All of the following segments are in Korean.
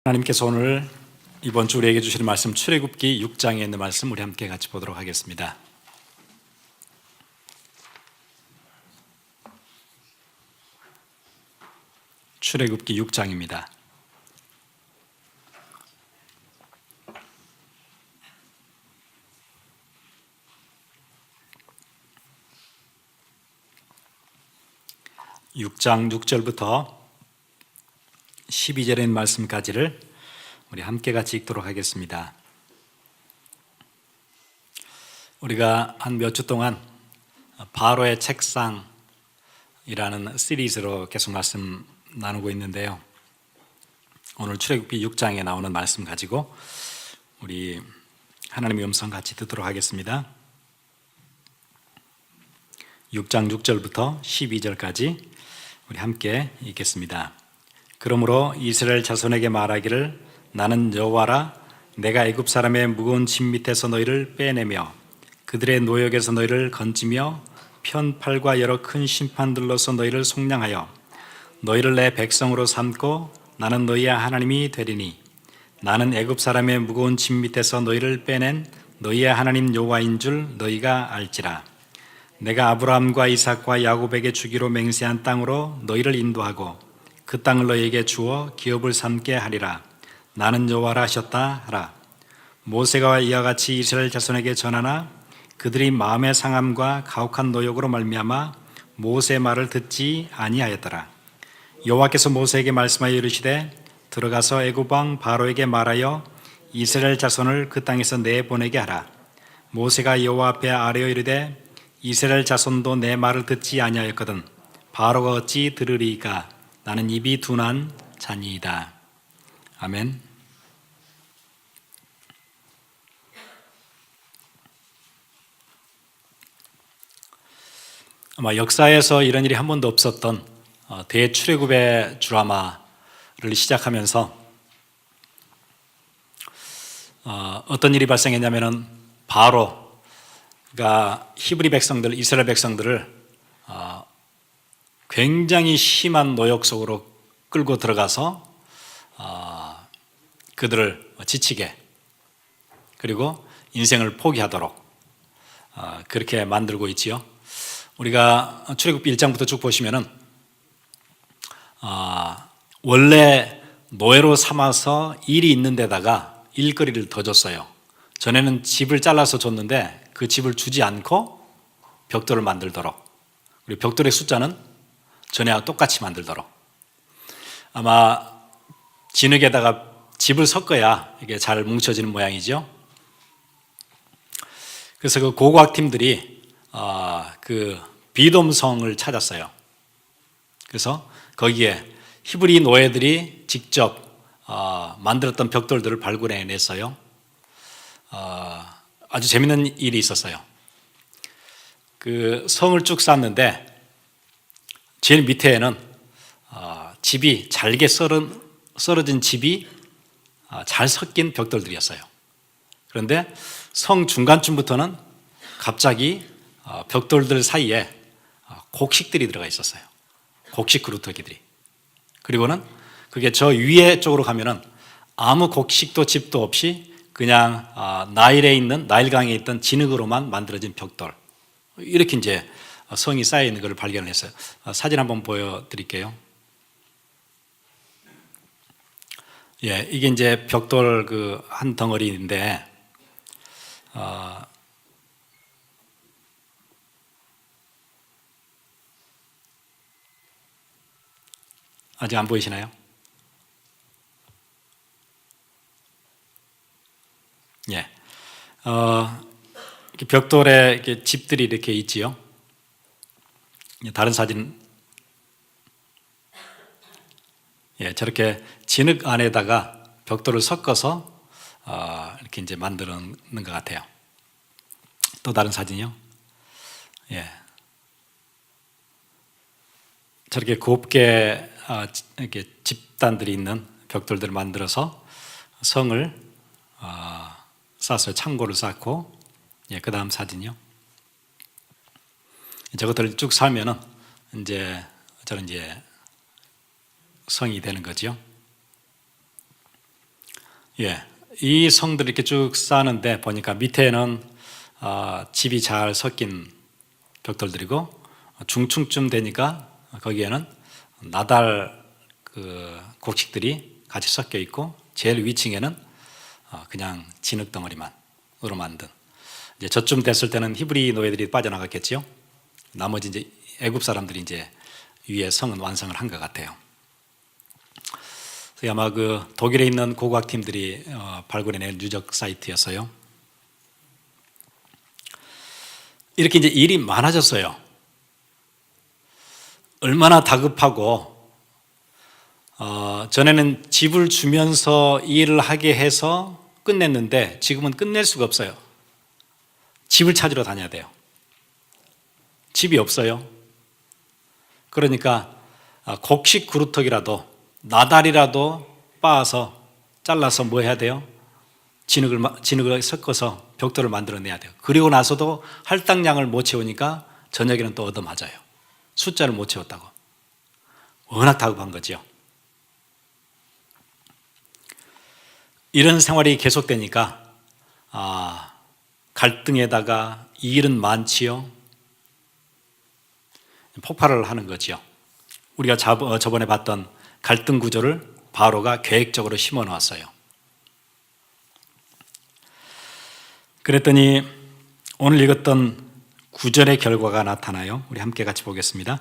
하나님께서 오늘 이번 주 우리에게 주시는 말씀 출애굽기 6장에 있는 말씀 우리 함께 같이 보도록 하겠습니다. 출애굽기 6장입니다. 육 장 6절부터 12절의 말씀까지를 우리 함께 같이 읽도록 하겠습니다. 우리가 한 몇 주 동안 바로의 책상이라는 시리즈로 계속 말씀 나누고 있는데요. 오늘 출애굽기 6장에 나오는 말씀 가지고 우리 하나님의 음성 같이 듣도록 하겠습니다. 6장 6절부터 12절까지 우리 함께 읽겠습니다. 그러므로 이스라엘 자손에게 말하기를 나는 여호와라. 내가 애굽 사람의 무거운 짐 밑에서 너희를 빼내며 그들의 노역에서 너희를 건지며 편팔과 여러 큰 심판들로서 너희를 속량하여 너희를 내 백성으로 삼고 나는 너희의 하나님이 되리니 나는 애굽 사람의 무거운 짐 밑에서 너희를 빼낸 너희의 하나님 여호와인 줄 너희가 알지라. 내가 아브라함과 이삭과 야곱에게 주기로 맹세한 땅으로 너희를 인도하고 그 땅을 너희에게 주어 기업을 삼게 하리라. 나는 여호와라 하셨다 하라. 모세가 이와 같이 이스라엘 자손에게 전하나 그들이 마음의 상함과 가혹한 노역으로 말미암아 모세의 말을 듣지 아니하였더라. 여호와께서 모세에게 말씀하여 이르시되 들어가서 애굽 왕 바로에게 말하여 이스라엘 자손을 그 땅에서 내보내게 하라. 모세가 여호와 앞에 아뢰어 이르되 이스라엘 자손도 내 말을 듣지 아니하였거든 바로가 어찌 들으리이까. 나는 입이 둔한 자니이다. 아멘. 아마 역사에서 이런 일이 한 번도 없었던 대출애굽의 드라마를 시작하면서 어떤 일이 발생했냐면은 바로가 히브리 백성들, 이스라엘 백성들을 굉장히 심한 노역 속으로 끌고 들어가서 그들을 지치게 그리고 인생을 포기하도록 그렇게 만들고 있지요. 우리가 출애굽기 1장부터 쭉 보시면은 원래 노예로 삼아서 일이 있는 데다가 일거리를 더 줬어요. 전에는 집을 잘라서 줬는데 그 집을 주지 않고 벽돌을 만들도록, 그리고 벽돌의 숫자는 전에와 똑같이 만들도록. 아마 진흙에다가 집을 섞어야 이게 잘 뭉쳐지는 모양이죠. 그래서 그 고고학팀들이 그 비돔성을 찾았어요. 그래서 거기에 히브리 노예들이 직접 만들었던 벽돌들을 발굴해냈어요. 아주 재밌는 일이 있었어요. 그 성을 쭉 쌓는데 제일 밑에는 집이 잘게 썰어진 집이 잘 섞인 벽돌들이었어요. 그런데 성 중간쯤부터는 갑자기 벽돌들 사이에 곡식들이 들어가 있었어요. 곡식 그루터기들이. 그리고는 그게 저 위에 쪽으로 가면은 아무 곡식도 집도 없이 그냥 나일강에 있던 진흙으로만 만들어진 벽돌. 이렇게 이제 성이 쌓여 있는 것을 발견을 했어요. 사진 한번 보여드릴게요. 예, 이게 이제 벽돌 그 한 덩어리인데, 아직 안 보이시나요? 예, 벽돌에 이렇게 집들이 이렇게 있지요. 다른 사진, 예, 저렇게 진흙 안에다가 벽돌을 섞어서 이렇게 이제 만드는 것 같아요. 또 다른 사진이요. 예, 저렇게 곱게 이렇게 집단들이 있는 벽돌들을 만들어서 성을 쌓았어요. 창고를 쌓고. 예, 그 다음 사진이요. 저것들을 쭉 살면은 이제 저는 이제 성이 되는 거죠. 예, 이 성들을 이렇게 쭉 쌓는데 보니까 밑에는 집이 잘 섞인 벽돌들이고 중층쯤 되니까 거기에는 나달 그 곡식들이 같이 섞여 있고 제일 위층에는 그냥 진흙 덩어리만으로 만든, 이제 저쯤 됐을 때는 히브리 노예들이 빠져나갔겠지요. 나머지 이제 애굽 사람들이 이제 위에 성은 완성을 한 것 같아요. 그래서 아마 그 독일에 있는 고고학팀들이 발굴해낸 누적 사이트였어요. 이렇게 이제 일이 많아졌어요. 얼마나 다급하고, 전에는 집을 주면서 일을 하게 해서 끝냈는데 지금은 끝낼 수가 없어요. 집을 찾으러 다녀야 돼요. 집이 없어요. 그러니까 곡식 그루터기라도 나달이라도 빻아서 잘라서 뭐 해야 돼요? 진흙을 섞어서 벽돌을 만들어내야 돼요. 그리고 나서도 할당량을 못 채우니까 저녁에는 또 얻어맞아요. 숫자를 못 채웠다고. 워낙 다급한 거죠. 이런 생활이 계속되니까 갈등에다가 일은 많지요. 폭발을 하는 거죠. 우리가 저번에 봤던 갈등 구조를 바로가 계획적으로 심어 놓았어요. 그랬더니 오늘 읽었던 9절의 결과가 나타나요. 우리 함께 같이 보겠습니다.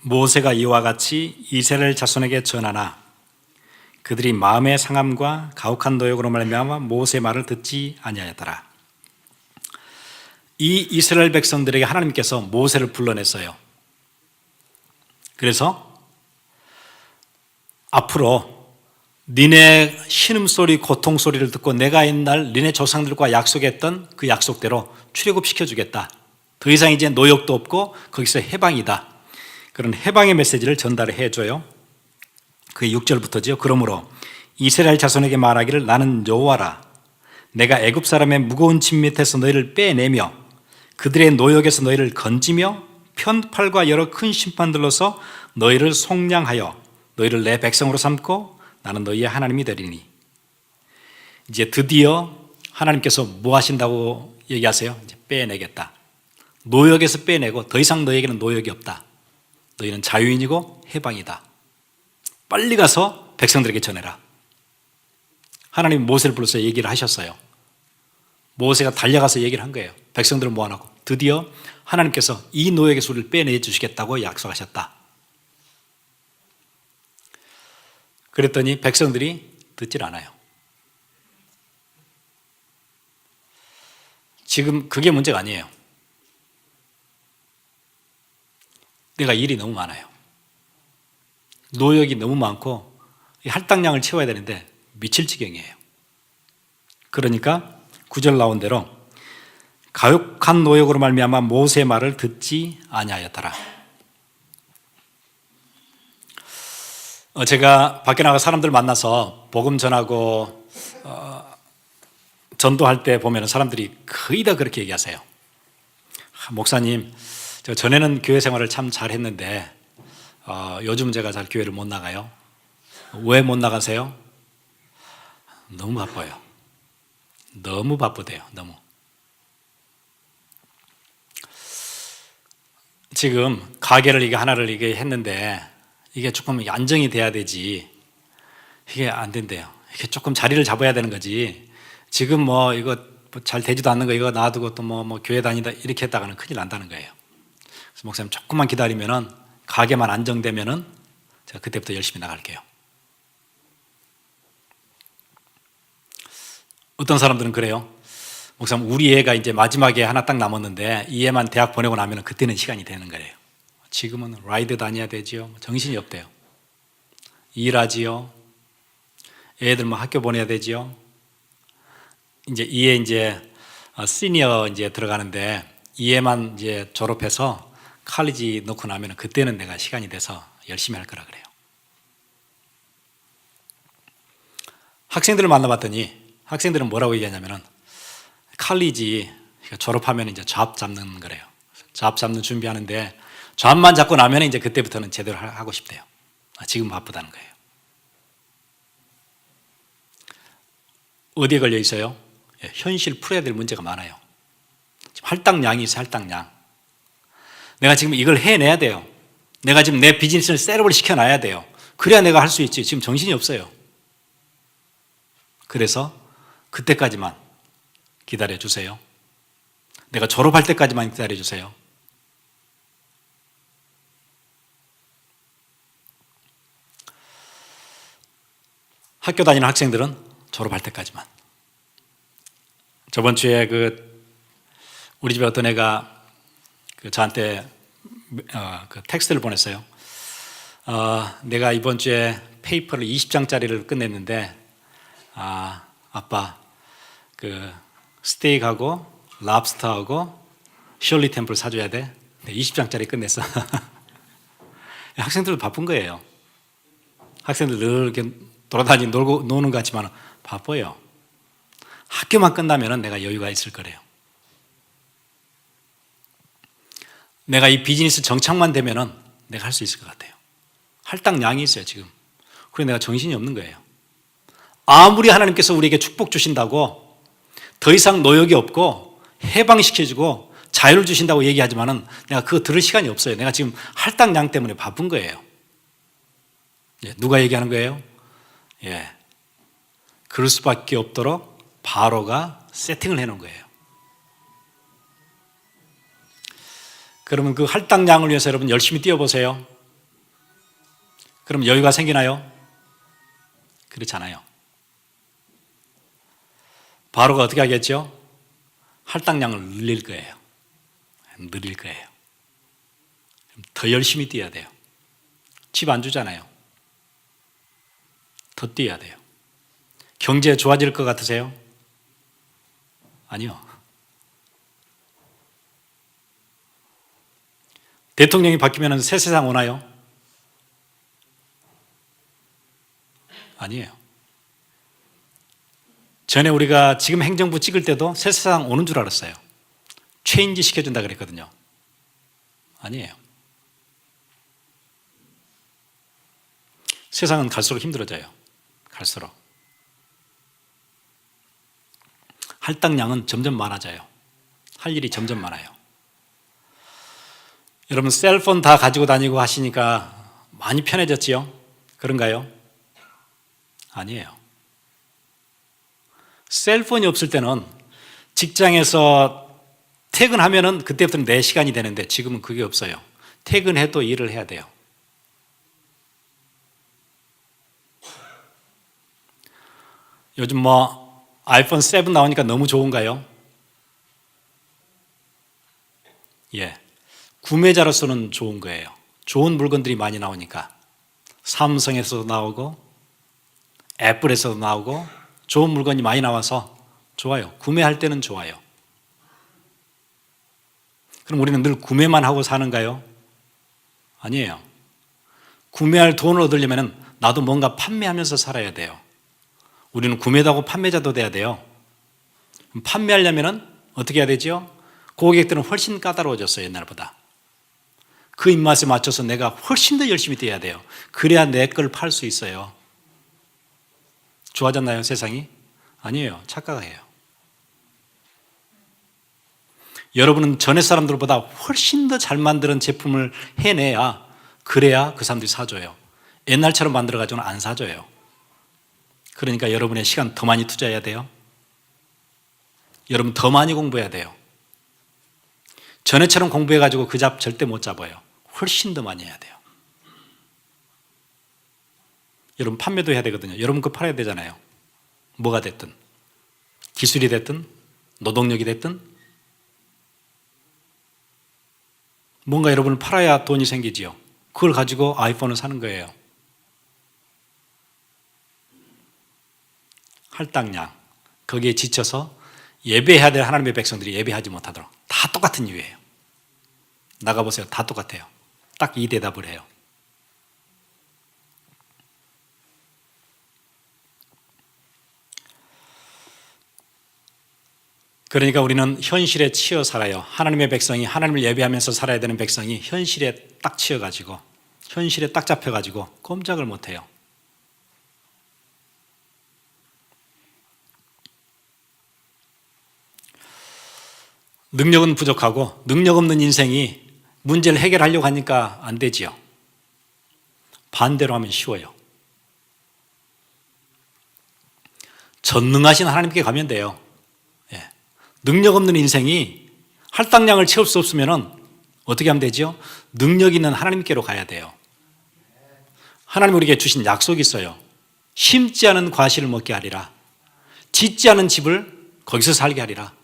모세가 이와 같이 이스라엘 자손에게 전하나 그들이 마음의 상함과 가혹한 노역으로 말미암아 모세의 말을 듣지 아니하였더라. 이 이스라엘 백성들에게 하나님께서 모세를 불러냈어요. 그래서 앞으로 니네 신음소리, 고통소리를 듣고 내가 옛날 니네 조상들과 약속했던 그 약속대로 출애굽시켜 주겠다. 더 이상 이제 노역도 없고 거기서 해방이다. 그런 해방의 메시지를 전달해 줘요. 그게 6절부터죠. 그러므로 이스라엘 자손에게 말하기를 나는 여호와라. 내가 애굽 사람의 무거운 짐 밑에서 너희를 빼내며 그들의 노역에서 너희를 건지며 편팔과 여러 큰 심판들로서 너희를 속량하여 너희를 내 백성으로 삼고 나는 너희의 하나님이 되리니. 이제 드디어 하나님께서 뭐 하신다고 얘기하세요? 이제 빼내겠다. 노역에서 빼내고 더 이상 너희에게는 노역이 없다. 너희는 자유인이고 해방이다. 빨리 가서 백성들에게 전해라. 하나님이 모세를 불러서 얘기를 하셨어요. 모세가 달려가서 얘기를 한 거예요. 백성들을 모아놓고 드디어 하나님께서 이 노역에서 우리를 빼내 주시겠다고 약속하셨다. 그랬더니 백성들이 듣질 않아요. 지금 그게 문제가 아니에요. 내가 일이 너무 많아요. 노역이 너무 많고 할당량을 채워야 되는데 미칠 지경이에요. 그러니까 9절 나온 대로 가혹한 노역으로 말미암아 모세의 말을 듣지 아니하였더라. 제가 밖에 나가 사람들 만나서 복음 전하고 전도할 때 보면 사람들이 거의 다 그렇게 얘기하세요. 목사님, 저 전에는 교회 생활을 참 잘했는데 요즘 제가 잘 교회를 못 나가요. 왜 못 나가세요? 너무 바빠요. 너무 바쁘대요. 너무. 지금 가게를 이게 하나를 이게 했는데 이게 조금 안정이 돼야 되지. 이게 안 된대요. 이게 조금 자리를 잡아야 되는 거지. 지금 뭐 이거 잘 되지도 않는 거 이거 놔두고 또 뭐 교회 다니다 이렇게 했다가는 큰일 난다는 거예요. 그래서 목사님 조금만 기다리면은 가게만 안정되면은 제가 그때부터 열심히 나갈게요. 어떤 사람들은 그래요. 목사님 우리 애가 이제 마지막에 하나 딱 남았는데 이 애만 대학 보내고 나면은 그때는 시간이 되는 거예요. 지금은 라이드 다녀야 되지요. 정신이 없대요. 일하지요. 애들 뭐 학교 보내야 되지요. 이제 이 애 이제 시니어 이제 들어가는데 이 애만 이제 졸업해서 칼리지 넣고 나면 그때는 내가 시간이 돼서 열심히 할 거라 그래요. 학생들을 만나봤더니 학생들은 뭐라고 얘기하냐면은 칼리지 졸업하면 이제 잡 잡는 거래요. 잡 잡는 준비하는데 좌안만 잡고 나면 이제 그때부터는 제대로 하고 싶대요. 지금 바쁘다는 거예요. 어디에 걸려 있어요? 현실 풀어야 될 문제가 많아요. 지금 할당량이 있어요. 할당량. 내가 지금 이걸 해내야 돼요. 내가 지금 내 비즈니스를 셋업을 시켜놔야 돼요. 그래야 내가 할 수 있지. 지금 정신이 없어요. 그래서 그때까지만 기다려주세요. 내가 졸업할 때까지만 기다려주세요. 학교 다니는 학생들은 졸업할 때까지만. 저번 주에 우리 집에 어떤 애가 저한테 텍스트를 보냈어요. 내가 이번 주에 페이퍼를 20장짜리를 끝냈는데, 아빠, 스테이크하고 랍스터하고 셜리 템플 사줘야 돼. 20장짜리 끝냈어. 학생들도 바쁜 거예요. 학생들 늘 이렇게 돌아다니고 노는 것 같지만 바빠요. 학교만 끝나면 내가 여유가 있을 거래요. 내가 이 비즈니스 정착만 되면 내가 할 수 있을 것 같아요. 할당량이 있어요, 지금. 그래서 내가 정신이 없는 거예요. 아무리 하나님께서 우리에게 축복 주신다고 더 이상 노역이 없고 해방시켜주고 자유를 주신다고 얘기하지만은 내가 그거 들을 시간이 없어요. 내가 지금 할당량 때문에 바쁜 거예요. 누가 얘기하는 거예요? 그럴 수밖에 없도록 바로가 세팅을 해놓은 거예요. 그러면 그 할당량을 위해서 여러분 열심히 뛰어보세요. 그럼 여유가 생기나요? 그렇지 않아요. 바로가 어떻게 하겠죠? 할당량을 늘릴 거예요. 늘릴 거예요. 더 열심히 뛰어야 돼요. 집 안 주잖아요. 더 뛰어야 돼요. 경제 좋아질 것 같으세요? 아니요. 대통령이 바뀌면 새 세상 오나요? 아니에요. 전에 우리가 지금 행정부 찍을 때도 새 세상 오는 줄 알았어요. 체인지 시켜준다 그랬거든요. 아니에요. 세상은 갈수록 힘들어져요. 갈수록. 할당량은 점점 많아져요. 할 일이 점점 많아요. 여러분 셀폰 다 가지고 다니고 하시니까 많이 편해졌지요? 그런가요? 아니에요. 셀폰이 없을 때는 직장에서 퇴근하면은 그때부터는 내 시간이 되는데 지금은 그게 없어요. 퇴근해도 일을 해야 돼요. 요즘 아이폰 7 나오니까 너무 좋은가요? 구매자로서는 좋은 거예요. 좋은 물건들이 많이 나오니까. 삼성에서도 나오고 애플에서도 나오고 좋은 물건이 많이 나와서 좋아요. 구매할 때는 좋아요. 그럼 우리는 늘 구매만 하고 사는가요? 아니에요. 구매할 돈을 얻으려면 나도 뭔가 판매하면서 살아야 돼요. 우리는 구매도 하고 판매자도 돼야 돼요. 판매하려면 어떻게 해야 되죠? 고객들은 훨씬 까다로워졌어요, 옛날보다. 그 입맛에 맞춰서 내가 훨씬 더 열심히 뛰어야 돼요. 그래야 내 걸 팔 수 있어요. 좋아졌나요, 세상이? 아니에요. 착각해요. 여러분은 전에 사람들보다 훨씬 더 잘 만드는 제품을 해내야, 그래야 그 사람들이 사줘요. 옛날처럼 만들어가지고는 안 사줘요. 그러니까 여러분의 시간 더 많이 투자해야 돼요. 여러분 더 많이 공부해야 돼요. 전에처럼 공부해가지고 그 잡 절대 못 잡아요. 훨씬 더 많이 해야 돼요. 여러분 판매도 해야 되거든요. 여러분 거 팔아야 되잖아요. 뭐가 됐든 기술이 됐든 노동력이 됐든 뭔가 여러분을 팔아야 돈이 생기지요. 그걸 가지고 아이폰을 사는 거예요. 할당량, 거기에 지쳐서 예배해야 될 하나님의 백성들이 예배하지 못하도록. 다 똑같은 이유예요. 나가보세요. 다 똑같아요. 딱 이 대답을 해요. 그러니까 우리는 현실에 치여 살아요. 하나님의 백성이, 하나님을 예배하면서 살아야 되는 백성이 현실에 딱 치여가지고, 현실에 딱 잡혀가지고 꼼짝을 못해요. 능력은 부족하고 능력 없는 인생이 문제를 해결하려고 하니까 안 되지요. 반대로 하면 쉬워요. 전능하신 하나님께 가면 돼요. 예. 능력 없는 인생이 할당량을 채울 수 없으면 어떻게 하면 되죠? 능력 있는 하나님께로 가야 돼요. 하나님 우리에게 주신 약속이 있어요. 심지 않은 과실을 먹게 하리라. 짓지 않은 집을 거기서 살게 하리라.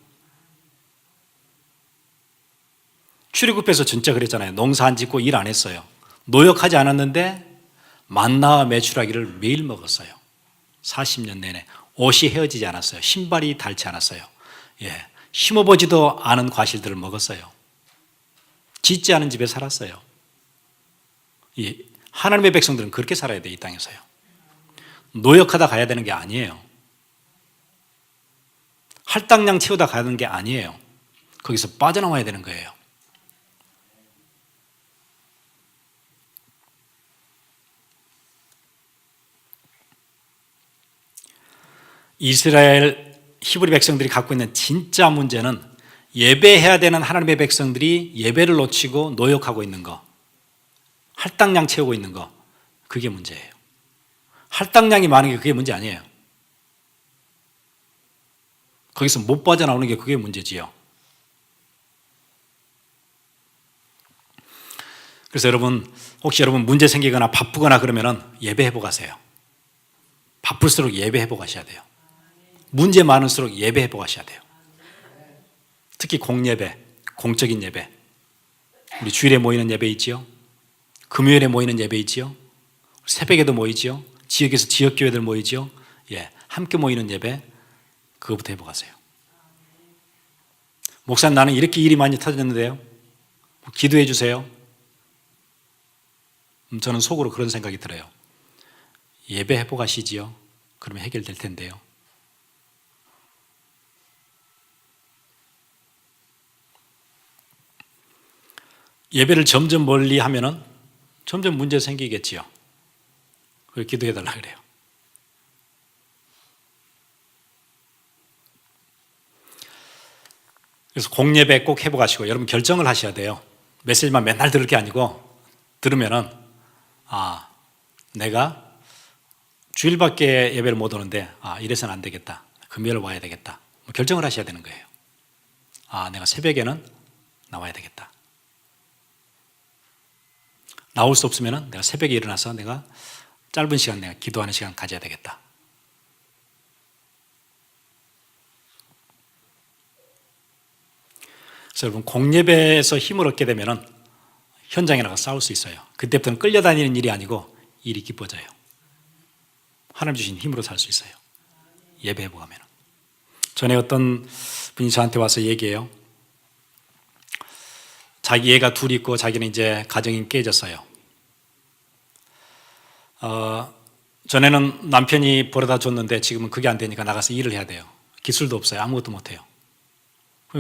출애굽해서 진짜 그랬잖아요. 농사 안 짓고 일 안 했어요. 노역하지 않았는데 만나와 메추라기를 매일 먹었어요. 40년 내내. 옷이 헤어지지 않았어요. 신발이 닳지 않았어요. 예, 심어보지도 않은 과실들을 먹었어요. 짓지 않은 집에 살았어요. 예, 하나님의 백성들은 그렇게 살아야 돼요. 이 땅에서요. 노역하다 가야 되는 게 아니에요. 할당량 채우다 가는 게 아니에요. 거기서 빠져나와야 되는 거예요. 이스라엘 히브리 백성들이 갖고 있는 진짜 문제는 예배해야 되는 하나님의 백성들이 예배를 놓치고 노역하고 있는 거, 할당량 채우고 있는 거, 그게 문제예요. 할당량이 많은 게 그게 문제 아니에요. 거기서 못 빠져나오는 게 그게 문제지요. 그래서 여러분, 혹시 여러분 문제 생기거나 바쁘거나 그러면은 예배해보고 가세요. 바쁠수록 예배해보고 가셔야 돼요. 문제 많을수록 예배해보고 하셔야 돼요. 특히 공예배, 공적인 예배. 우리 주일에 모이는 예배 있지요. 금요일에 모이는 예배 있지요. 새벽에도 모이지요. 지역에서 지역교회들 모이지요. 예, 함께 모이는 예배, 그거부터 해보고 가세요. 목사님, 나는 이렇게 일이 많이 터졌는데요. 기도해 주세요. 저는 속으로 그런 생각이 들어요. 예배해보고 가시지요. 그러면 해결될 텐데요. 예배를 점점 멀리 하면은 점점 문제 생기겠지요. 그래서 기도해 달라 그래요. 그래서 공예배 꼭 해보고 가시고 여러분 결정을 하셔야 돼요. 메시지만 맨날 들을 게 아니고 들으면은 내가 주일밖에 예배를 못 오는데 이래서는 안 되겠다. 금요일 와야 되겠다. 결정을 하셔야 되는 거예요. 내가 새벽에는 나와야 되겠다. 나올 수 없으면 내가 새벽에 일어나서 내가 짧은 시간 내가 기도하는 시간 가져야 되겠다. 그래서 여러분 공예배에서 힘을 얻게 되면 현장에 나가 싸울 수 있어요. 그때부터는 끌려다니는 일이 아니고 일이 기뻐져요. 하나님 주신 힘으로 살 수 있어요. 예배해보고 하면. 전에 어떤 분이 저한테 와서 얘기해요. 자기 애가 둘이 있고 자기는 이제 가정이 깨졌어요. 전에는 남편이 벌어다 줬는데 지금은 그게 안 되니까 나가서 일을 해야 돼요. 기술도 없어요. 아무것도 못해요.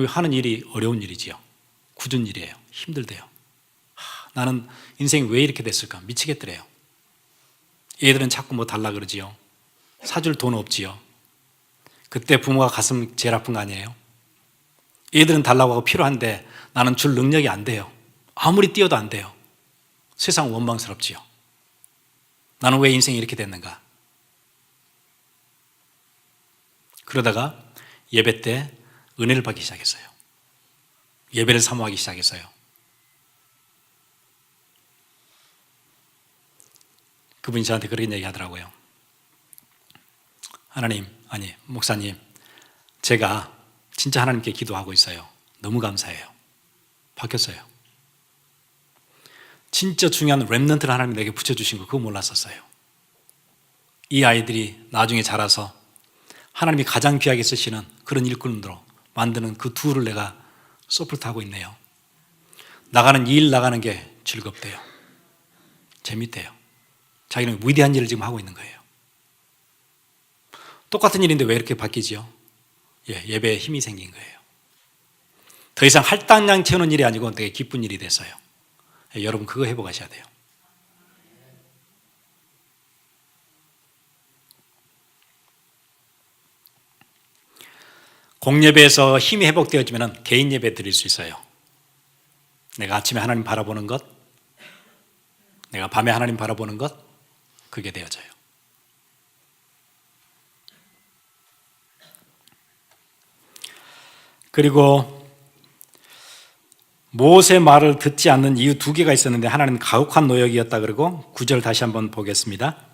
하는 일이 어려운 일이지요. 굳은 일이에요. 힘들대요. 나는 인생이 왜 이렇게 됐을까? 미치겠더래요. 애들은 자꾸 뭐 달라 그러지요. 사줄 돈 없지요. 그때 부모가 가슴 제일 아픈 거 아니에요? 애들은 달라고 하고 필요한데 나는 줄 능력이 안 돼요. 아무리 뛰어도 안 돼요. 세상 원망스럽지요. 나는 왜 인생이 이렇게 됐는가? 그러다가 예배 때 은혜를 받기 시작했어요. 예배를 사모하기 시작했어요. 그분이 저한테 그렇게 얘기하더라고요. 목사님, 제가 진짜 하나님께 기도하고 있어요. 너무 감사해요. 바뀌었어요. 진짜 중요한 렘넌트를 하나님이 내게 붙여주신 거 그거 몰랐었어요. 이 아이들이 나중에 자라서 하나님이 가장 귀하게 쓰시는 그런 일꾼으로 만드는 그 둘을 내가 서포트하고 있네요. 일 나가는 게 즐겁대요. 재밌대요. 자기는 위대한 일을 지금 하고 있는 거예요. 똑같은 일인데 왜 이렇게 바뀌지요? 예배에 힘이 생긴 거예요. 더 이상 할당량 채우는 일이 아니고 되게 기쁜 일이 됐어요. 여러분 그거 회복하셔야 돼요. 공예배에서 힘이 회복되어지면 개인 예배 드릴 수 있어요. 내가 아침에 하나님 바라보는 것, 내가 밤에 하나님 바라보는 것, 그게 되어져요. 그리고 모세 말을 듣지 않는 이유 2개가 있었는데, 하나는 가혹한 노역이었다 그러고, 9절 다시 한번 보겠습니다.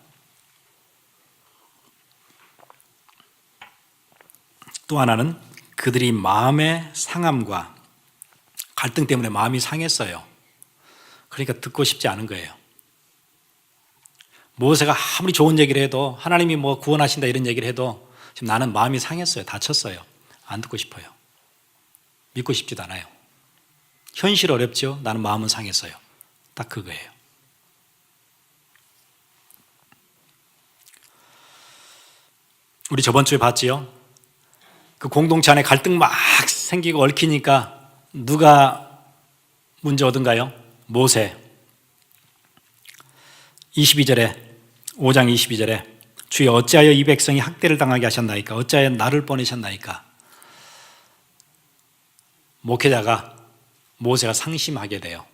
또 하나는 그들이 마음의 상함과 갈등 때문에 마음이 상했어요. 그러니까 듣고 싶지 않은 거예요. 모세가 아무리 좋은 얘기를 해도, 하나님이 뭐 구원하신다 이런 얘기를 해도 지금 나는 마음이 상했어요. 다쳤어요. 안 듣고 싶어요. 믿고 싶지도 않아요. 현실 어렵죠? 나는 마음은 상했어요. 딱 그거예요. 우리 저번 주에 봤지요? 그 공동체 안에 갈등 막 생기고 얽히니까 누가 문제 얻은가요? 모세. 22절에, 5장 22절에 주여 어찌하여 이 백성이 학대를 당하게 하셨나이까? 어찌하여 나를 보내셨나이까? 목회자가, 모세가 상심하게 돼요.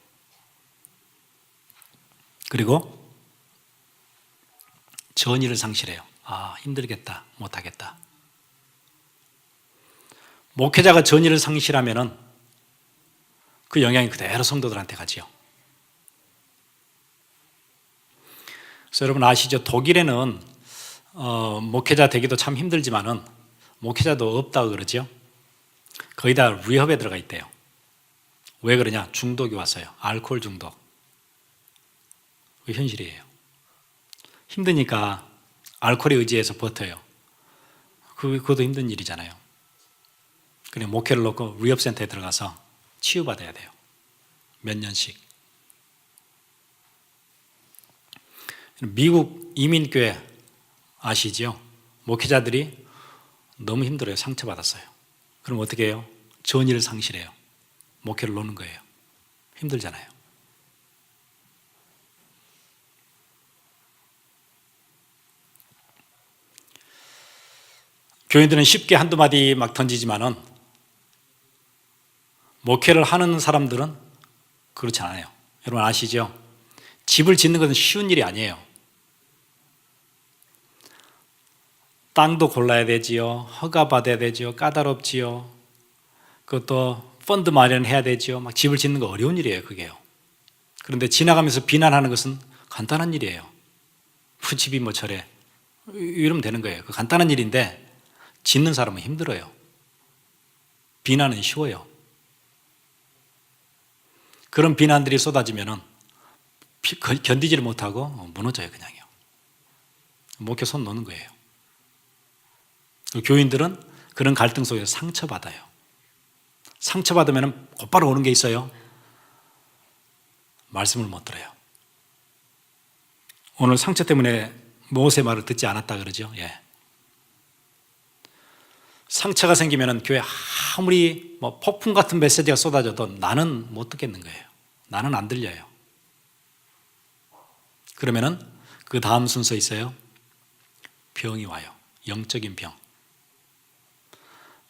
그리고 전의를 상실해요. 아, 힘들겠다, 못하겠다. 목회자가 전의를 상실하면은 그 영향이 그대로 성도들한테 가지요. 그래서 여러분 아시죠? 독일에는 목회자 되기도 참 힘들지만은 목회자도 없다고 그러죠. 거의 다 리허브에 들어가 있대요. 왜 그러냐? 중독이 왔어요. 알코올 중독. 그 현실이에요. 힘드니까 알코올에 의지해서 버텨요. 그것도 힘든 일이잖아요. 그냥 목회를 놓고 리허브센터에 들어가서 치유받아야 돼요. 몇 년씩. 미국 이민교회 아시죠? 목회자들이 너무 힘들어요. 상처받았어요. 그럼 어떻게 해요? 전의를 상실해요. 목회를 놓는 거예요. 힘들잖아요. 교인들은 쉽게 한두 마디 막 던지지만은 목회를 하는 사람들은 그렇지 않아요. 여러분 아시죠? 집을 짓는 것은 쉬운 일이 아니에요. 땅도 골라야 되지요. 허가 받아야 되지요. 까다롭지요. 그것도 펀드 마련해야 되지요. 막 집을 짓는 거 어려운 일이에요, 그게요. 그런데 지나가면서 비난하는 것은 간단한 일이에요. 집이 뭐 저래. 이러면 되는 거예요. 그 간단한 일인데 짓는 사람은 힘들어요. 비난은 쉬워요. 그런 비난들이 쏟아지면은 견디지를 못하고 무너져요, 그냥요. 목회 손 놓는 거예요. 교인들은 그런 갈등 속에서 상처받아요. 상처받으면 곧바로 오는 게 있어요. 말씀을 못 들어요. 오늘 상처 때문에 모세 말을 듣지 않았다 그러죠. 예. 상처가 생기면 교회 아무리 뭐 폭풍 같은 메시지가 쏟아져도 나는 못 듣겠는 거예요. 나는 안 들려요. 그러면은 그 다음 순서 있어요. 병이 와요. 영적인 병.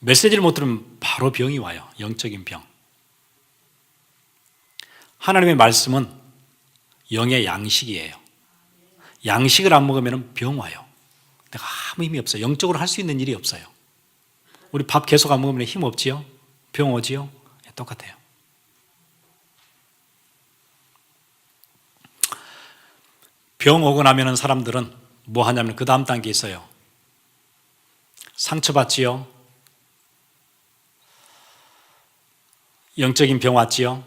메시지를 못 들으면 바로 병이 와요. 영적인 병. 하나님의 말씀은 영의 양식이에요. 양식을 안 먹으면 병 와요. 내가 아무 힘이 없어요. 영적으로 할 수 있는 일이 없어요. 우리 밥 계속 안 먹으면 힘 없지요? 병 오지요? 똑같아요. 병 오고 나면 사람들은 뭐 하냐면 그 다음 단계 있어요. 상처받지요? 영적인 병 왔지요?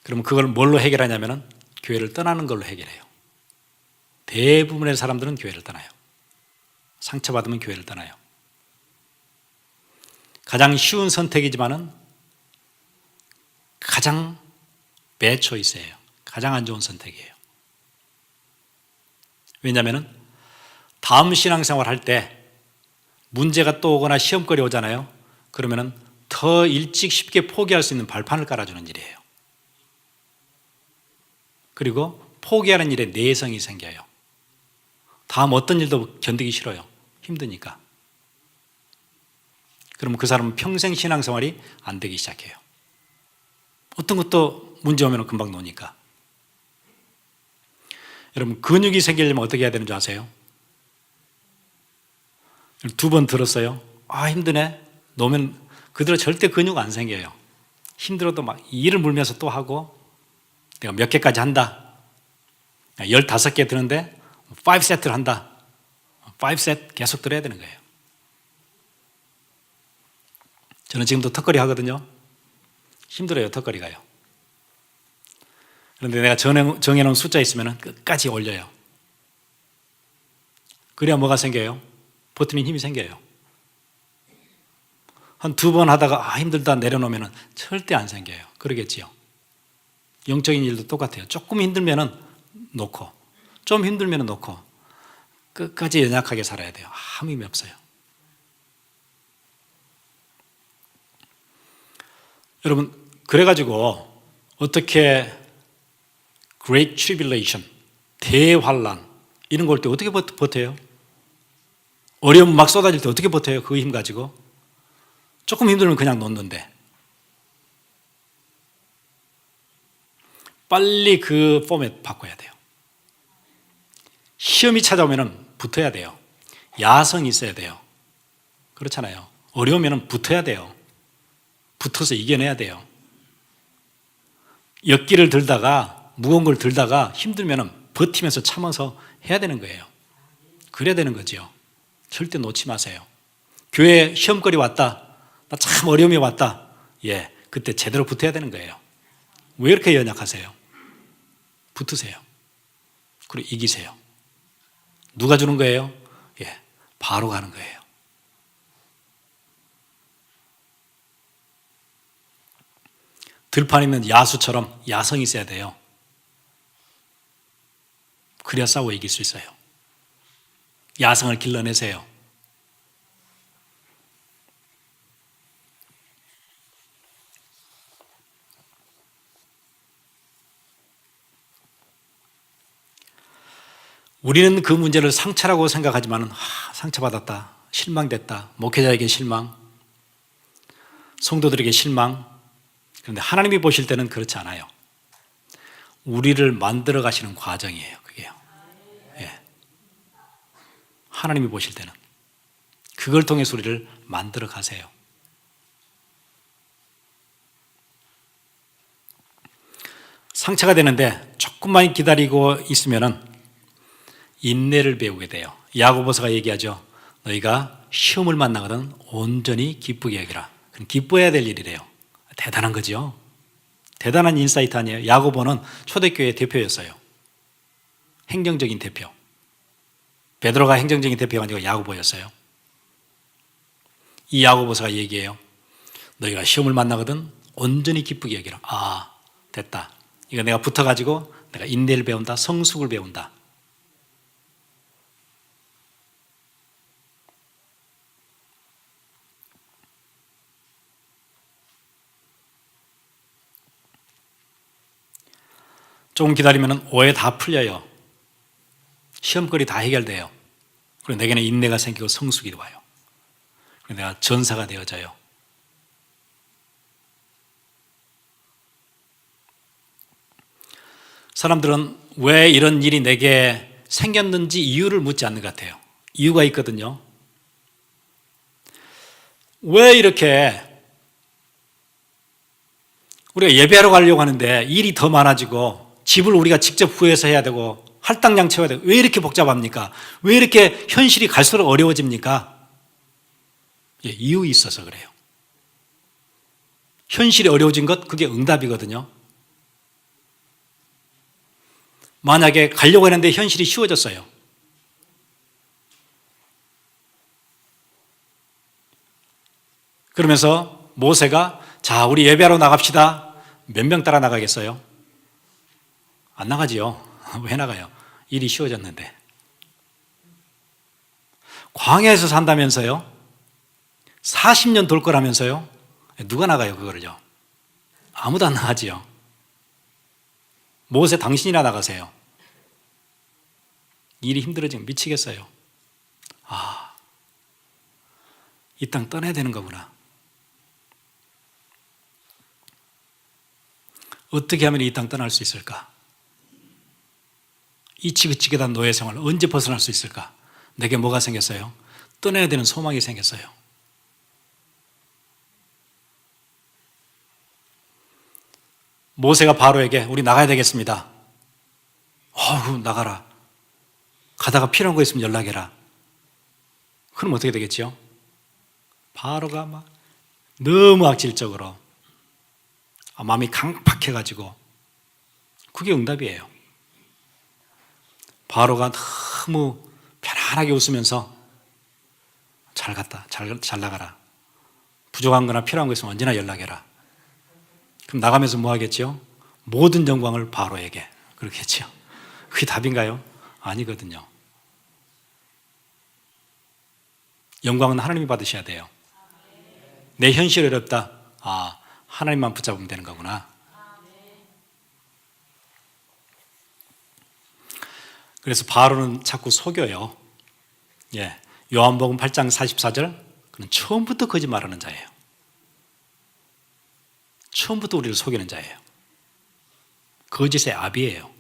그러면 그걸 뭘로 해결하냐면 교회를 떠나는 걸로 해결해요. 대부분의 사람들은 교회를 떠나요. 상처받으면 교회를 떠나요. 가장 쉬운 선택이지만은 가장 bad choice예요. 가장 안 좋은 선택이에요. 왜냐하면 다음 신앙생활 할 때 문제가 또 오거나 시험거리 오잖아요. 그러면은 더 일찍 쉽게 포기할 수 있는 발판을 깔아주는 일이에요. 그리고 포기하는 일에 내성이 생겨요. 다음 어떤 일도 견디기 싫어요. 힘드니까. 그러면 그 사람은 평생 신앙생활이 안 되기 시작해요. 어떤 것도 문제 오면 금방 노니까. 여러분, 근육이 생기려면 어떻게 해야 되는 줄 아세요? 2번 들었어요. 아, 힘드네. 놓으면 그대로 절대 근육 안 생겨요. 힘들어도 막 이를 물면서 또 하고, 내가 몇 개까지 한다. 15개 드는데 5세트를 한다. 5세트 계속 들어야 되는 거예요. 저는 지금도 턱걸이 하거든요. 힘들어요, 턱걸이가요. 그런데 내가 정해놓은 숫자 있으면 끝까지 올려요. 그래야 뭐가 생겨요? 버티는 힘이 생겨요. 한 2번 하다가 힘들다 내려놓으면 절대 안 생겨요. 그러겠지요. 영적인 일도 똑같아요. 조금 힘들면 놓고, 좀 힘들면 놓고, 끝까지 연약하게 살아야 돼요. 아무 힘이 없어요. 여러분, 그래가지고 어떻게 Great Tribulation, 대환란 이런 거 올 때 어떻게 버텨요? 어려움 막 쏟아질 때 어떻게 버텨요? 그 힘 가지고. 조금 힘들면 그냥 놓는데. 빨리 그 포맷 바꿔야 돼요. 시험이 찾아오면 붙어야 돼요. 야성이 있어야 돼요. 그렇잖아요. 어려우면 붙어야 돼요. 붙어서 이겨내야 돼요. 역기를 들다가, 무거운 걸 들다가 힘들면 버티면서 참아서 해야 되는 거예요. 그래야 되는 거죠. 절대 놓지 마세요. 교회에 시험거리 왔다. 나 참 어려움이 왔다. 예, 그때 제대로 붙어야 되는 거예요. 왜 이렇게 연약하세요? 붙으세요. 그리고 이기세요. 누가 주는 거예요? 예, 바로 가는 거예요. 들판 있는 야수처럼 야성이 있어야 돼요. 그래야 싸워 이길 수 있어요. 야성을 길러내세요. 우리는 그 문제를 상처라고 생각하지만 상처받았다, 실망됐다, 목회자에게 실망, 성도들에게 실망. 그런데 하나님이 보실 때는 그렇지 않아요. 우리를 만들어 가시는 과정이에요. 그게요. 예. 하나님이 보실 때는 그걸 통해서 우리를 만들어 가세요. 상처가 되는데 조금만 기다리고 있으면은 인내를 배우게 돼요. 야고보서가 얘기하죠. 너희가 시험을 만나거든 온전히 기쁘게 여기라. 그건 기뻐해야 될 일이래요. 대단한 거죠. 대단한 인사이트 아니에요. 야고보는 초대교회 대표였어요. 행정적인 대표. 베드로가 행정적인 대표가 아니고 야고보였어요. 이 야고보서가 얘기해요. 너희가 시험을 만나거든 온전히 기쁘게 여기라. 아, 됐다. 이거 내가 붙어가지고 내가 인내를 배운다. 성숙을 배운다. 조금 기다리면 오해 다 풀려요. 시험거리 다 해결돼요. 그리고 내게는 인내가 생기고 성숙이 와요. 그리고 내가 전사가 되어져요. 사람들은 왜 이런 일이 내게 생겼는지 이유를 묻지 않는 것 같아요. 이유가 있거든요. 왜 이렇게 우리가 예배하러 가려고 하는데 일이 더 많아지고 집을 우리가 직접 구해서 해야 되고 할당량 채워야 되고 왜 이렇게 복잡합니까? 왜 이렇게 현실이 갈수록 어려워집니까? 예, 이유 있어서 그래요. 현실이 어려워진 것 그게 응답이거든요. 만약에 가려고 했는데 현실이 쉬워졌어요. 그러면서 모세가 자 우리 예배하러 나갑시다. 몇 명 따라 나가겠어요? 안 나가지요. 왜 나가요? 일이 쉬워졌는데. 광야에서 산다면서요? 40년 돌 거라면서요? 누가 나가요, 그거를요? 아무도 안 나가지요. 모세 당신이나 나가세요. 일이 힘들어지면 미치겠어요. 아, 이 땅 떠나야 되는 거구나. 어떻게 하면 이 땅 떠날 수 있을까? 이 지긋지긋한 노예 생활 언제 벗어날 수 있을까? 내게 뭐가 생겼어요? 떠나야 되는 소망이 생겼어요. 모세가 바로에게 우리 나가야 되겠습니다. 나가라. 가다가 필요한 거 있으면 연락해라. 그럼 어떻게 되겠지요? 바로가 막 너무 악질적으로 마음이 강팍해가지고 그게 응답이에요. 바로가 너무 편안하게 웃으면서 잘 갔다, 잘 나가라. 부족한 거나 필요한 거 있으면 언제나 연락해라. 그럼 나가면서 뭐 하겠죠? 모든 영광을 바로에게. 그렇겠죠. 그게 답인가요? 아니거든요. 영광은 하나님이 받으셔야 돼요. 내 현실이 어렵다. 하나님만 붙잡으면 되는 거구나. 그래서 바로는 자꾸 속여요. 요한복음 8장 44절, 그는 처음부터 거짓말하는 자예요. 처음부터 우리를 속이는 자예요. 거짓의 아비예요.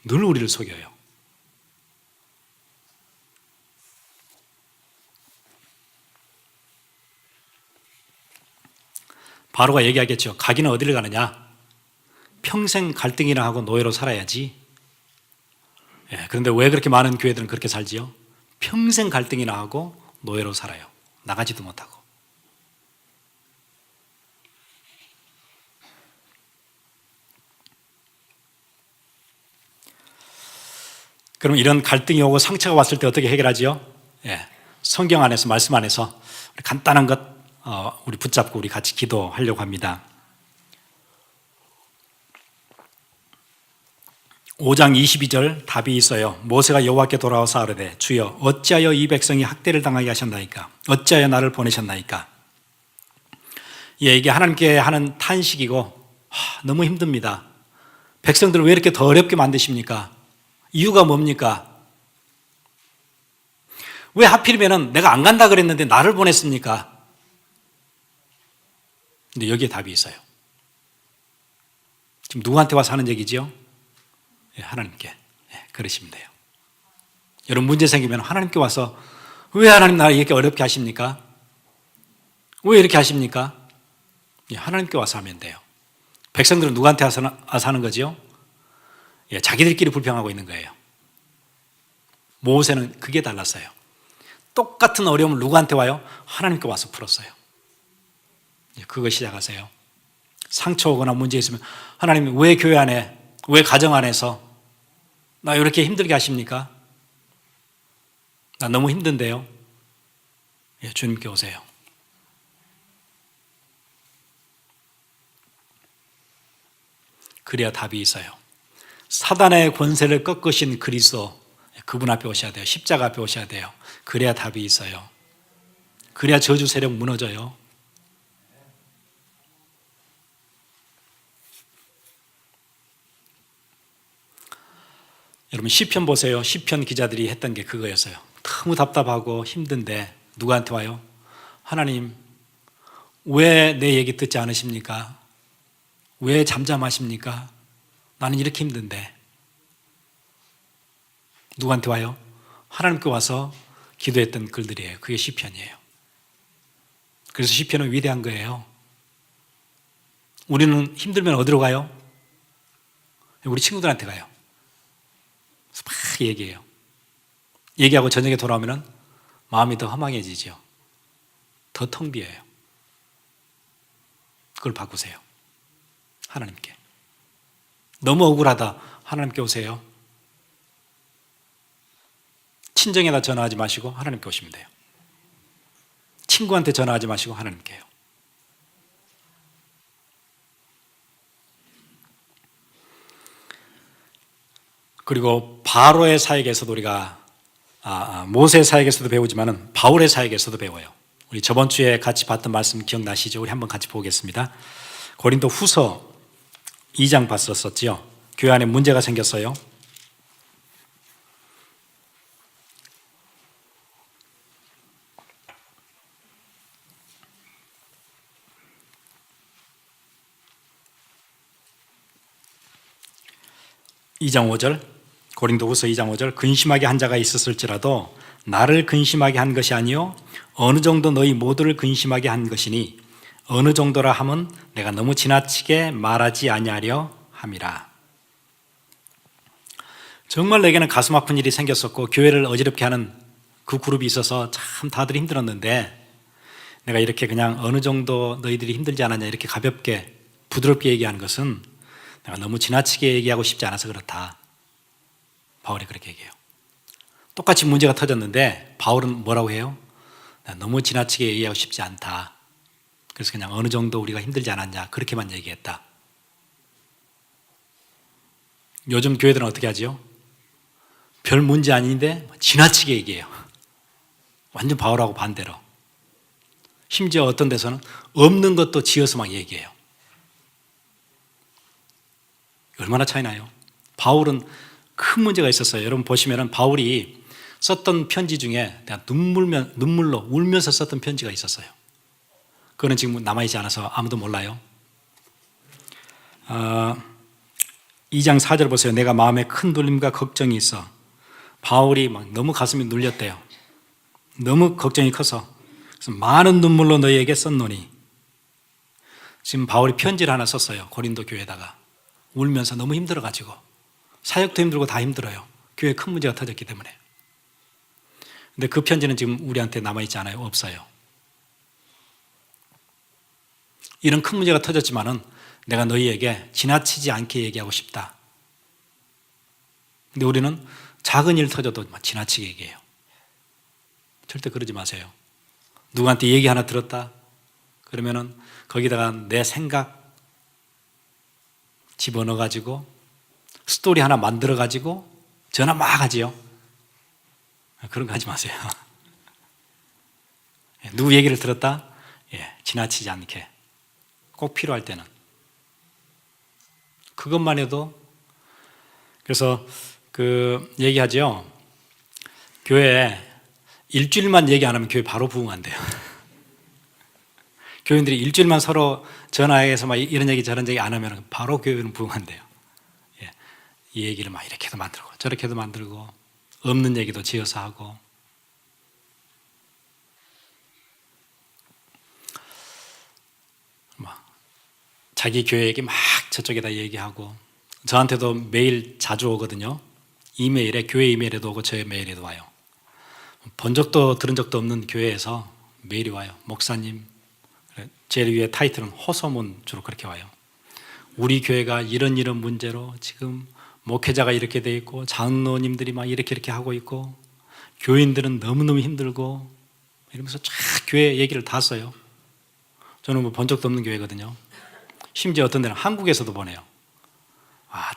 늘 우리를 속여요. 바로가 얘기하겠죠. 가기는 어디를 가느냐? 평생 갈등이나 하고 노예로 살아야지. 그런데 왜 그렇게 많은 교회들은 그렇게 살지요? 평생 갈등이나 하고 노예로 살아요. 나가지도 못하고. 그럼 이런 갈등이 오고 상처가 왔을 때 어떻게 해결하지요? 성경 안에서, 말씀 안에서 간단한 것 우리 붙잡고 우리 같이 기도하려고 합니다. 5장 22절 답이 있어요. 모세가 여호와께 돌아와서 아뢰되 주여 어찌하여 이 백성이 학대를 당하게 하셨나이까? 어찌하여 나를 보내셨나이까? 이게 하나님께 하는 탄식이고 너무 힘듭니다. 백성들을 왜 이렇게 더 어렵게 만드십니까? 이유가 뭡니까? 왜 하필이면 내가 안 간다 그랬는데 나를 보냈습니까? 근데 여기에 답이 있어요. 지금 누구한테 와서 하는 얘기지요? 하나님께. 그러시면 돼요. 여러분 문제 생기면 하나님께 와서 왜 하나님 나를 이렇게 어렵게 하십니까? 왜 이렇게 하십니까? 하나님께 와서 하면 돼요. 백성들은 누구한테 와서 하는 거지요? 자기들끼리 불평하고 있는 거예요. 모세는 그게 달랐어요. 똑같은 어려움을 누구한테 와요? 하나님께 와서 풀었어요. 그거 시작하세요. 상처 오거나 문제 있으면 하나님 왜 교회 안에, 왜 가정 안에서 나 이렇게 힘들게 하십니까? 나 너무 힘든데요. 주님께 오세요. 그래야 답이 있어요. 사단의 권세를 꺾으신 그리스도, 그분 앞에 오셔야 돼요. 십자가 앞에 오셔야 돼요. 그래야 답이 있어요. 그래야 저주 세력 무너져요. 여러분 시편 보세요. 시편 기자들이 했던 게 그거였어요. 너무 답답하고 힘든데 누구한테 와요? 하나님 왜 내 얘기 듣지 않으십니까? 왜 잠잠하십니까? 나는 이렇게 힘든데. 누구한테 와요? 하나님께 와서 기도했던 글들이에요. 그게 시편이에요. 그래서 시편은 위대한 거예요. 우리는 힘들면 어디로 가요? 우리 친구들한테 가요. 그래서 막 얘기해요. 얘기하고 저녁에 돌아오면 마음이 더 허망해지죠. 더 텅 비어요. 그걸 바꾸세요. 하나님께. 너무 억울하다. 하나님께 오세요. 친정에다 전화하지 마시고 하나님께 오시면 돼요. 친구한테 전화하지 마시고 하나님께요. 그리고 바로의 사역에서도 우리가 모세의 사역에서도 배우지만은 바울의 사역에서도 배워요. 우리 저번 주에 같이 봤던 말씀 기억나시죠? 우리 한번 같이 보겠습니다. 고린도 후서 2장 봤었지요. 교회 안에 문제가 생겼어요. 고린도후서 2장 5절 근심하게 한 자가 있었을지라도 나를 근심하게 한 것이 아니요 어느 정도 너희 모두를 근심하게 한 것이니 어느 정도라 함은 내가 너무 지나치게 말하지 아니하려 함이라. 정말 내게는 가슴 아픈 일이 생겼었고 교회를 어지럽게 하는 그 그룹이 있어서 참 다들 힘들었는데 내가 이렇게 그냥 어느 정도 너희들이 힘들지 않았냐 이렇게 가볍게 부드럽게 얘기하는 것은 내가 너무 지나치게 얘기하고 싶지 않아서 그렇다. 바울이 그렇게 얘기해요. 똑같이 문제가 터졌는데 바울은 뭐라고 해요? 너무 지나치게 얘기하고 싶지 않다. 그래서 그냥 어느 정도 우리가 힘들지 않았냐 그렇게만 얘기했다. 요즘 교회들은 어떻게 하죠? 별 문제 아닌데 지나치게 얘기해요. 완전 바울하고 반대로. 심지어 어떤 데서는 없는 것도 지어서 막 얘기해요. 얼마나 차이 나요? 바울은 큰 문제가 있었어요. 여러분 보시면 바울이 썼던 편지 중에 눈물로 울면서 썼던 편지가 있었어요. 그거는 지금 남아있지 않아서 아무도 몰라요. 2장 4절 보세요. 내가 마음에 큰 눌림과 걱정이 있어. 바울이 막 너무 가슴이 눌렸대요. 너무 걱정이 커서 그래서 많은 눈물로 너희에게 썼노니. 지금 바울이 편지를 하나 썼어요. 고린도 교회에다가 울면서 너무 힘들어가지고 사역도 힘들고 다 힘들어요. 교회에 큰 문제가 터졌기 때문에. 근데 그 편지는 지금 우리한테 남아있지 않아요. 없어요. 이런 큰 문제가 터졌지만은 내가 너희에게 지나치지 않게 얘기하고 싶다. 근데 우리는 작은 일 터져도 지나치게 얘기해요. 절대 그러지 마세요. 누구한테 얘기 하나 들었다? 그러면은 거기다가 내 생각 집어넣어가지고 스토리 하나 만들어가지고 전화 막 하지요. 그런 거 하지 마세요. 누구 얘기를 들었다? 지나치지 않게. 꼭 필요할 때는. 그것만 해도 그래서 얘기하죠. 교회에 일주일만 얘기 안 하면 교회 바로 부흥한대요. 교인들이 일주일만 서로 전화해서 막 이런 얘기 저런 얘기 안 하면 바로 교회는 부흥한대요. 이 얘기를 막 이렇게도 만들고 저렇게도 만들고 없는 얘기도 지어서 하고. 자기 교회 얘기 막 저쪽에다 얘기하고. 저한테도 메일 자주 오거든요. 이메일에, 교회 이메일에도 오고 저의 메일에도 와요. 본 적도 들은 적도 없는 교회에서 메일이 와요. 목사님, 제일 위에 타이틀은 호소문 주로 그렇게 와요. 우리 교회가 이런 문제로 지금 목회자가 이렇게 돼 있고 장로님들이 막 이렇게 하고 있고 교인들은 너무너무 힘들고 이러면서 쫙 교회 얘기를 다 써요. 저는 본 적도 없는 교회거든요. 심지어 어떤 데는 한국에서도 보내요.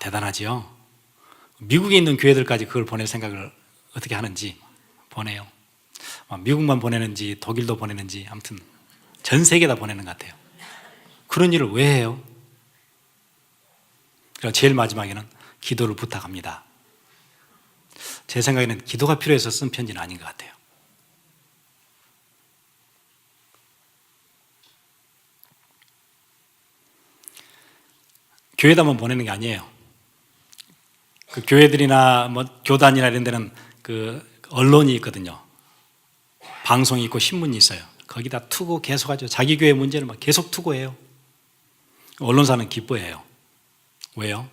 대단하지요. 미국에 있는 교회들까지 그걸 보낼 생각을 어떻게 하는지 보내요. 미국만 보내는지 독일도 보내는지 아무튼 전 세계 다 보내는 것 같아요. 그런 일을 왜 해요? 그리고 제일 마지막에는 기도를 부탁합니다. 제 생각에는 기도가 필요해서 쓴 편지는 아닌 것 같아요. 교회다만 보내는 게 아니에요. 그 교회들이나 교단이나 이런 데는 언론이 있거든요. 방송이 있고 신문이 있어요. 거기다 투고 계속하죠. 자기 교회 문제를 막 계속 투고해요. 언론사는 기뻐해요. 왜요?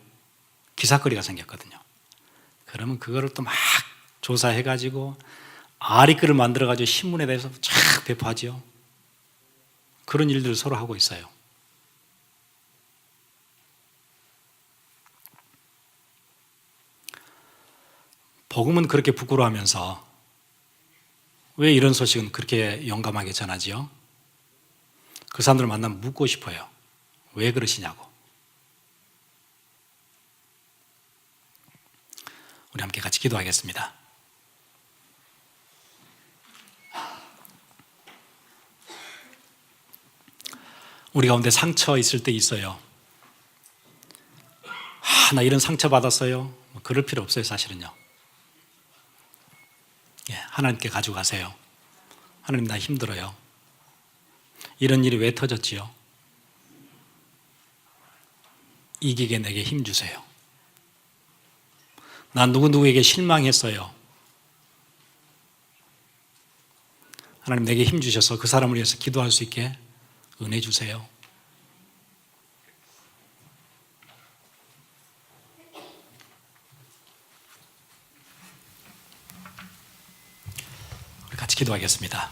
기사거리가 생겼거든요. 그러면 그거를 또 막 조사해가지고 아리글을 만들어가지고 신문에 대해서 쫙 배포하죠. 그런 일들을 서로 하고 있어요. 복음은 그렇게 부끄러워하면서 왜 이런 소식은 그렇게 용감하게 전하지요? 그 사람들을 만나면 묻고 싶어요. 왜 그러시냐고. 우리 함께 같이 기도하겠습니다. 우리 가운데 상처 있을 때 있어요. 나 이런 상처 받았어요. 그럴 필요 없어요, 사실은요. 하나님께 가져가세요. 하나님, 나 힘들어요. 이런 일이 왜 터졌지요? 이기게 내게 힘 주세요. 난 누구누구에게 실망했어요. 하나님, 내게 힘 주셔서 그 사람을 위해서 기도할 수 있게 은혜 주세요. 우리 같이 기도하겠습니다.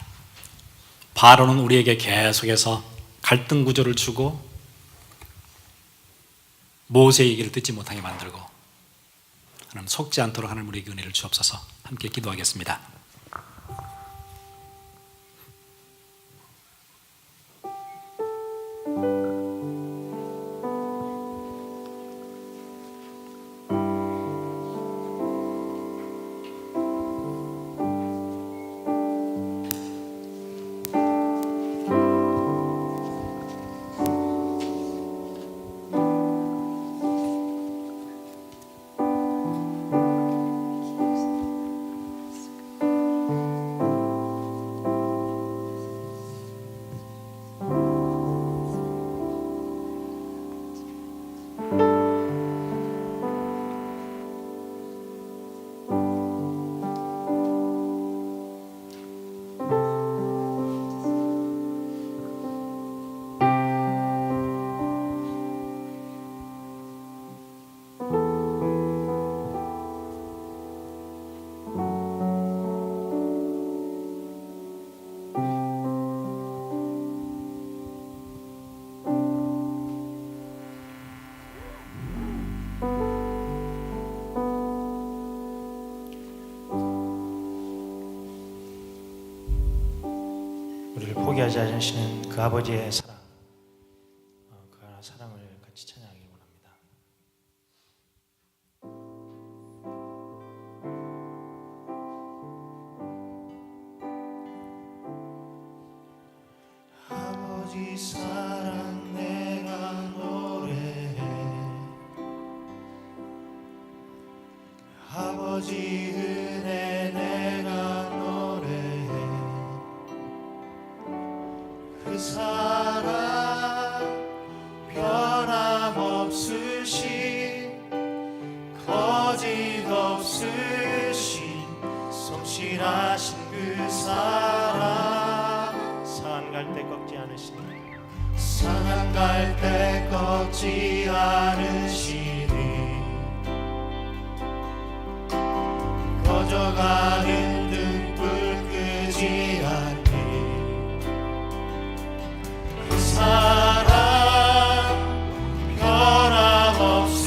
바로는 우리에게 계속해서 갈등 구조를 주고 모세의 얘기를 듣지 못하게 만들고, 하나님 속지 않도록 하나님 우리에게 은혜를 주옵소서. 함께 기도하겠습니다. 우리를 포기하지 않으시는 그 아버지의 사랑, 그 사랑을 같이 찬양하기 원합니다. 아버지 사랑 내가 노래해, 아버지 은혜 내가 노래해. 그 사랑 변함없으신, 거짓없으신, 성실하신 그 사랑, 상한 갈 때 꺾지 않으시니, 상한 갈 때 꺾지 않으시니, 꺼져가는 등불 끄지 않니. 사랑 변함없으신,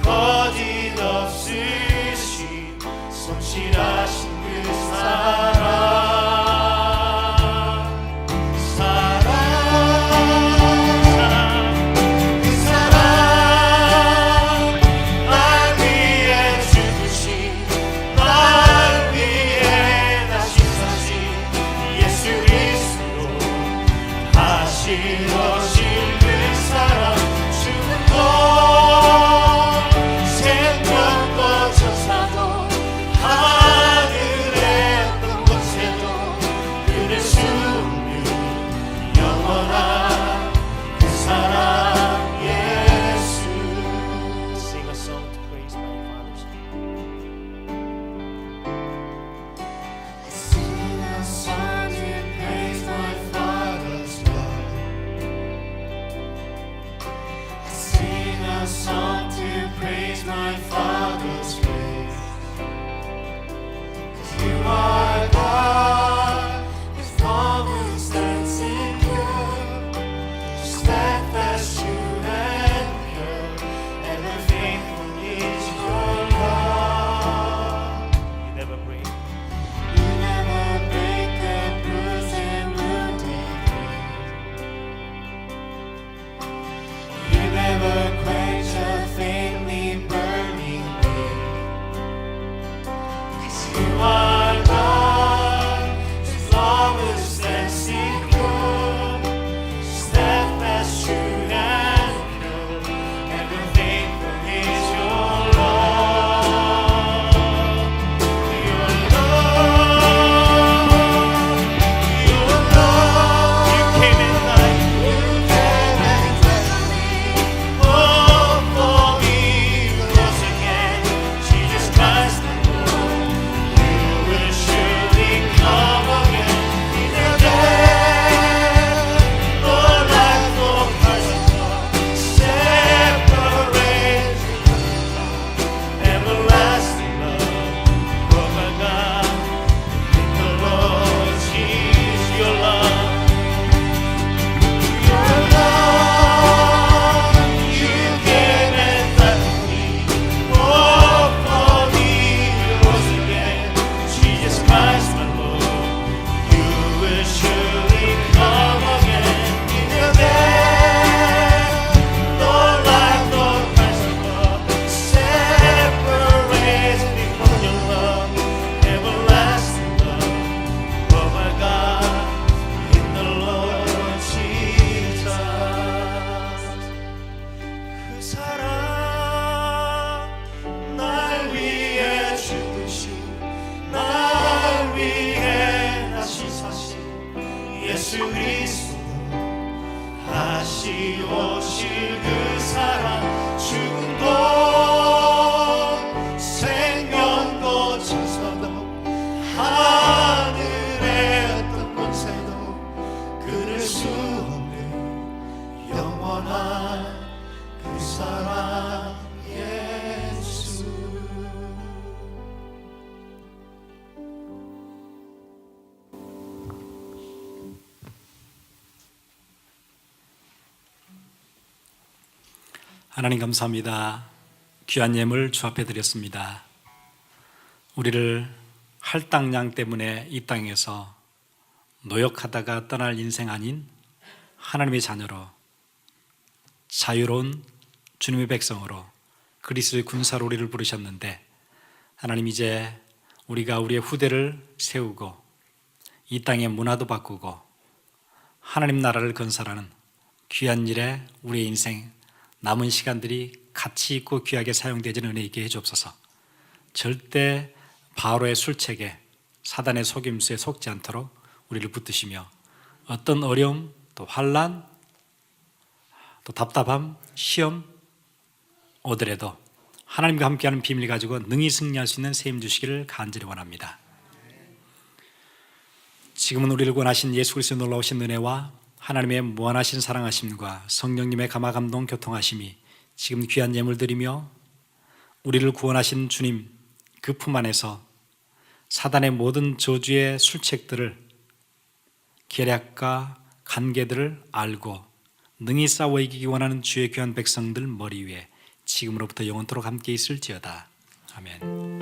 거짓없으신, 성실하신 그 사랑, 그 사랑, 날 위해 죽으신, 날 위해 다시 사신 예수 그리스도, 다시 오실 그 사랑, 죽음도 생명도 천사도 하늘의 어떤 곳에도 그를 수 없는 영원한 그 사랑 예수. Sing a song to praise my Father's love. Sing a song to praise my Father's love. Sing a song to praise my Father's grace. 'Cause you are God, with all who stands in you, steadfast, true and pure, ever faithful is your love. You never break a bruised and wounded reed. You never quench a faintly burning wind. 예수 그리스도 다시 오실 그 사랑 죽음도 생명도 천사도 하늘의 어떤 권세도 끊을 수 없는 영원한 그 사랑 예수. 하나님 감사합니다. 귀한 예물 주 앞에 드렸습니다. 우리를 할당량 때문에 이 땅에서 노역하다가 떠날 인생 아닌 하나님의 자녀로 자유로운 주님의 백성으로 그리스도의 군사로 우리를 부르셨는데, 하나님 이제 우리가 우리의 후대를 세우고 이 땅의 문화도 바꾸고 하나님 나라를 건설하는 귀한 일에 우리의 인생 남은 시간들이 가치 있고 귀하게 사용되지는 은혜 있게 해주옵소서. 절대 바로의 술책에 사단의 속임수에 속지 않도록 우리를 붙드시며 어떤 어려움 또 환난 또 답답함 시험 오더라도 하나님과 함께하는 비밀을 가지고 능히 승리할 수 있는 세임 주시기를 간절히 원합니다. 지금은 우리를 구원하신 예수 그리스도의 놀라우신 은혜와 하나님의 무한하신 사랑하심과 성령님의 감화 감동 교통하심이 지금 귀한 예물 드리며 우리를 구원하신 주님 그 품 안에서 사단의 모든 저주의 술책들을 계략과 관계들을 알고 능히 싸워 이기기 원하는 주의 귀한 백성들 머리 위에 지금으로부터 영원토록 함께 있을지어다. 아멘.